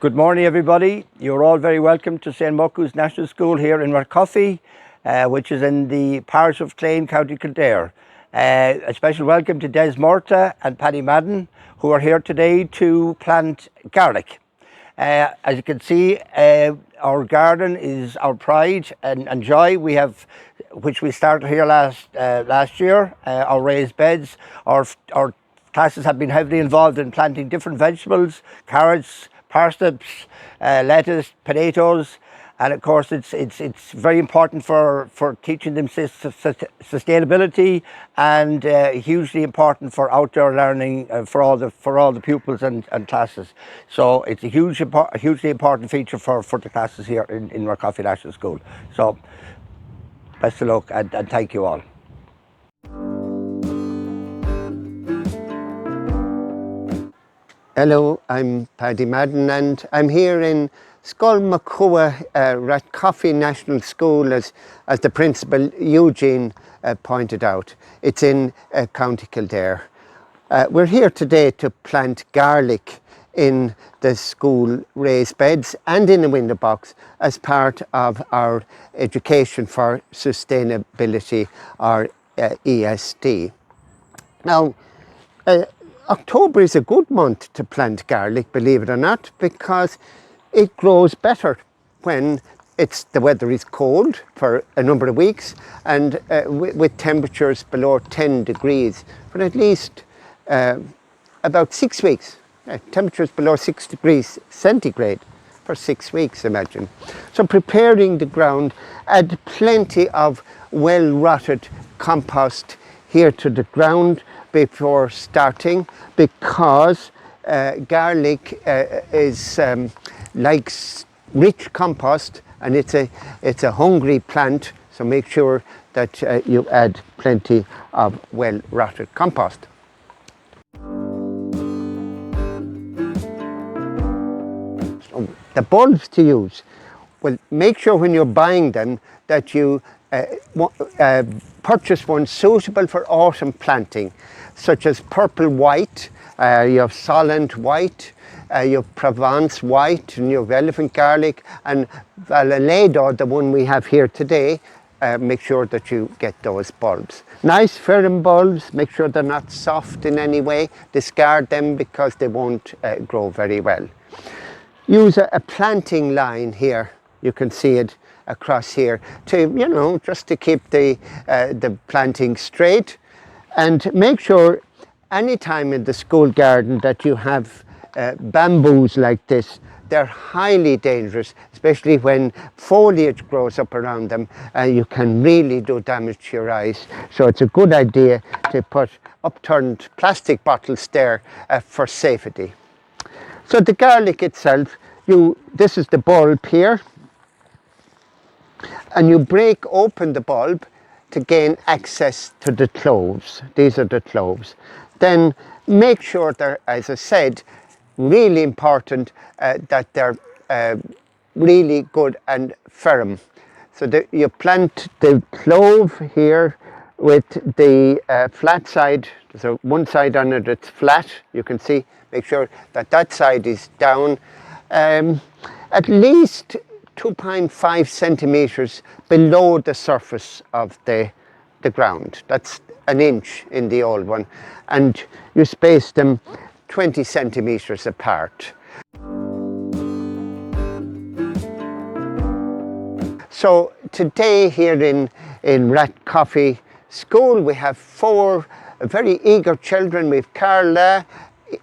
Good morning, everybody. You're all very welcome to St. Mucku's National School here in Rathcoffey, which is in the parish of Clane, County Kildare. A special welcome to Des Murtagh and Paddy Madden, who are here today to plant garlic. As you can see, our garden is our pride and joy. We have, which we started here last year, our raised beds. Our classes have been heavily involved in planting different vegetables, carrots, parsnips, lettuce, potatoes, and of course it's very important for teaching them sustainability, and hugely important for outdoor learning for all the pupils and classes. So it's a hugely important feature for the classes here in Rathcoffey National School. So best of luck and thank you all. Hello, I'm Paddy Madden and I'm here in Skolmacua, Rathcoffey National School, as the principal Eugene pointed out. It's in County Kildare. We're here today to plant garlic in the school raised beds and in a window box as part of our Education for Sustainability, or ESD. Now, October is a good month to plant garlic, believe it or not, because it grows better when the weather is cold for a number of weeks, and with temperatures below 10 degrees for at least about 6 weeks. Temperatures below 6 degrees centigrade for 6 weeks, imagine. So preparing the ground, add plenty of well-rotted compost here to the ground before starting, because garlic likes rich compost, and it's a hungry plant, so make sure that you add plenty of well-rotted compost. So the bulbs to use, well, make sure when you're buying them that you purchase one suitable for autumn planting, such as purple white, you have Solent white, you have Provence white, and you have elephant garlic, and Valledo, the one we have here today. Make sure that you get those bulbs. Nice firm bulbs, make sure they're not soft in any way. Discard them because they won't grow very well. Use a planting line here. You can see it across here to, just to keep the planting straight. And make sure anytime in the school garden that you have bamboos like this. They're highly dangerous, especially when foliage grows up around them. You can really do damage to your eyes. So it's a good idea to put upturned plastic bottles there for safety. So the garlic itself, this is the bulb here, and you break open the bulb to gain access to the cloves. These are the cloves. Then make sure they're, as I said, really important that they're really good and firm. So you plant the clove here with the flat side. So one side on it that's flat, you can see. Make sure that side is down at least 2.5 centimeters below the surface of the ground. That's an inch in the old one, and you space them 20 centimeters apart. So today here in Rathcoffey School we have 4 very eager children. We've Carla,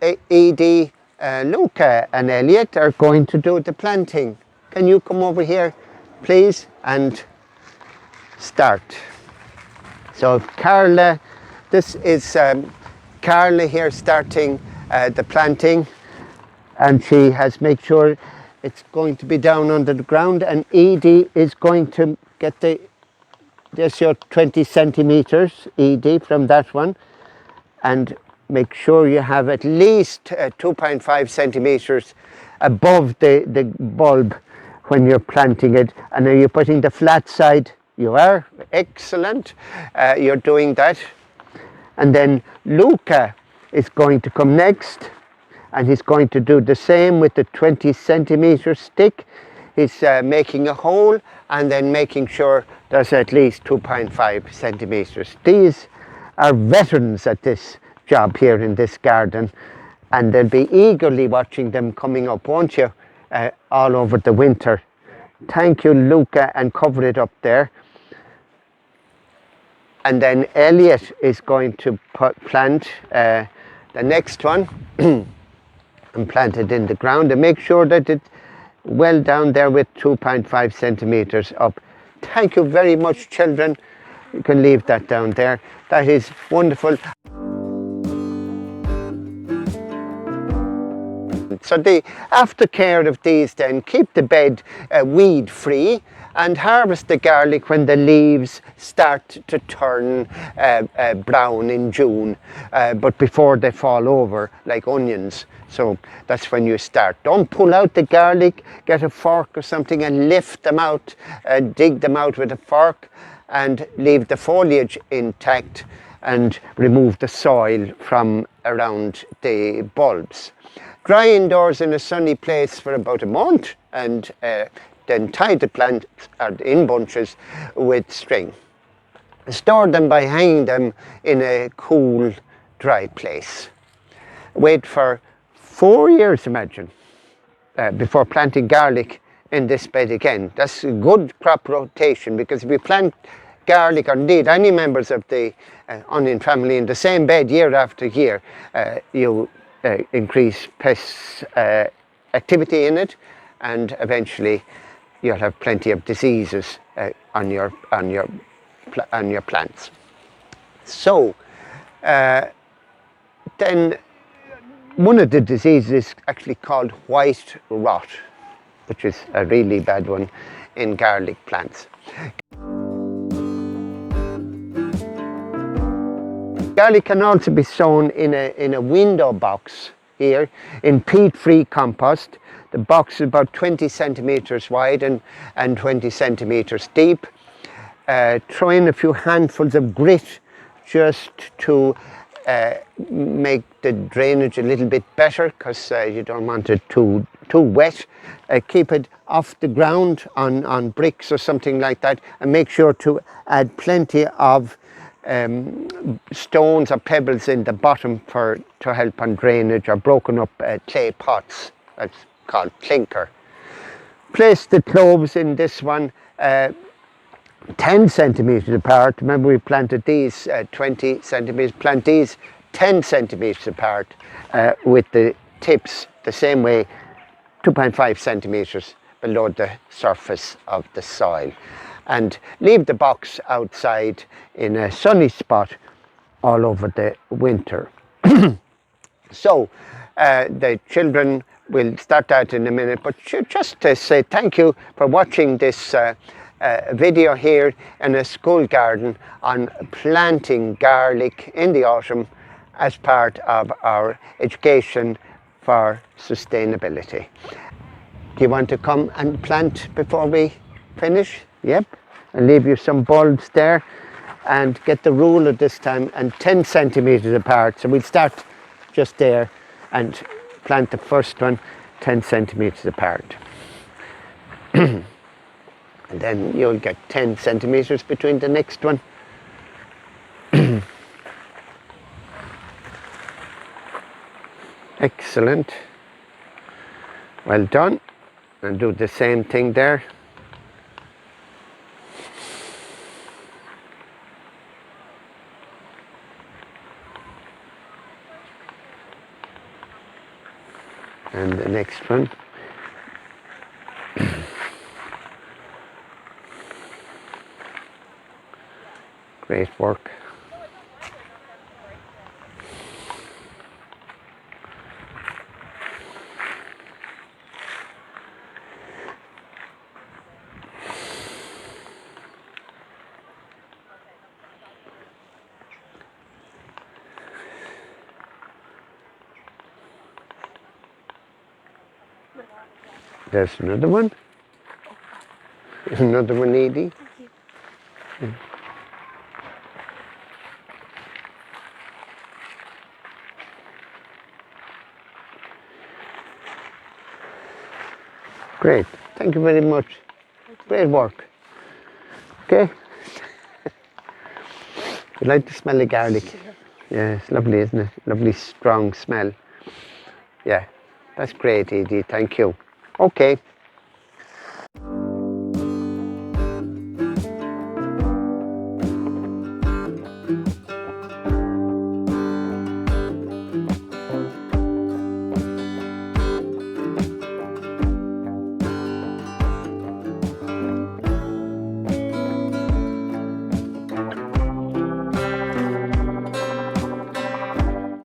Edie, Luca and Elliot are going to do the planting. Can you come over here please and start? So Carla, this is Carla here starting the planting, and she has made sure it's going to be down under the ground, and Edie is going to get there's your 20 centimeters, Edie, from that one, and make sure you have at least 2.5 centimeters above the bulb when you're planting it. And are you putting the flat side? You are, excellent. You're doing that. And then Luca is going to come next, and he's going to do the same with the 20 centimetre stick. He's making a hole and then making sure there's at least 2.5 centimetres. These are veterans at this job here in this garden, and they'll be eagerly watching them coming up, won't you, all over the winter. Thank you, Luca, and cover it up there. And then Elliot is going to plant the next one and plant it in the ground, and make sure that it's well down there with 2.5 centimetres up. Thank you very much, children. You can leave that down there. That is wonderful. So the aftercare of these then, keep the bed weed free and harvest the garlic when the leaves start to turn brown in June, but before they fall over like onions. So that's when you start. Don't pull out the garlic, get a fork or something and lift them out, dig them out with a fork and leave the foliage intact and remove the soil from around the bulbs. Dry indoors in a sunny place for about a month and then tie the plants in bunches with string. Store them by hanging them in a cool, dry place. Wait for 4 years, imagine, before planting garlic in this bed again. That's a good crop rotation, because if you plant garlic, or indeed any members of the onion family, in the same bed year after year, you increase pest activity in it, and eventually you'll have plenty of diseases on your plants. So then one of the diseases is actually called white rot, which is a really bad one in garlic plants. Garlic can also be sown in a window box here in peat-free compost. The box is about 20 centimetres wide and 20 centimetres deep. Throw in a few handfuls of grit just to make the drainage a little bit better, because you don't want it too wet. Keep it off the ground on bricks or something like that, and make sure to add plenty of stones or pebbles in the bottom to help on drainage, or broken up clay pots, that's called clinker. Place the cloves in this one 10 centimetres apart. Remember, we planted these 20 centimetres, plant these 10 centimetres apart with the tips the same way, 2.5 centimetres below the surface of the soil. And leave the box outside in a sunny spot all over the winter. So the children will start that in a minute, but just to say thank you for watching this video here in a school garden on planting garlic in the autumn as part of our education for sustainability. Do you want to come and plant before we finish? Yep. And leave you some bulbs there, and get the ruler this time, and 10 centimetres apart. So we'll start just there and plant the first one 10 centimetres apart. And then you'll get 10 centimetres between the next one. Excellent. Well done. And do the same thing there. And the next one. Great work. There's another one. Another one, Edie. Great. Thank you very much. Great work. Okay. You like the smell of garlic? Yeah, it's lovely, isn't it? Lovely, strong smell. Yeah, that's great, Edie. Thank you. Okay.